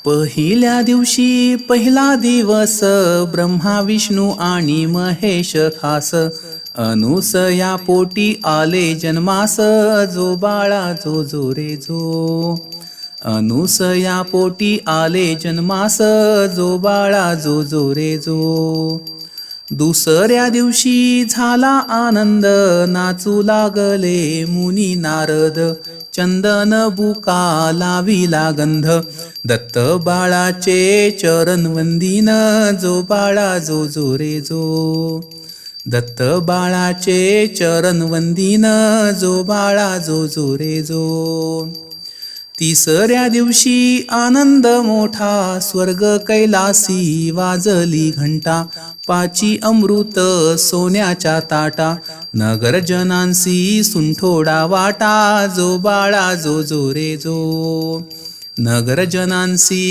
पहिल्या दिवशी पहिला दिवस ब्रह्मा विष्णू आणि महेश खास अनुसया पोटी आले जन्मास जो बाळा जो जो रे जो अनुसया पोटी आले जन्मास जो बाळा जो जो रे जो दुसऱ्या दिवशी झाला आनंद नाचू लागले मुनी नारद चंदन बुका लाविला गंध दत्त बाळाचे चरण वंदिन जो बाळा जो जो रे जो दत्त बाळाचे चरण वंदिन जो बाळा जो जो रे जो तिसऱ्या दिवशी आनंद मोठा स्वर्ग कैलासी वाजली घंटा पाची अमृत सोन्याच्या ताटा नगर जनांसी सुंठोडा वाटा जो बाळा जो जो रे जो नगर जनांसी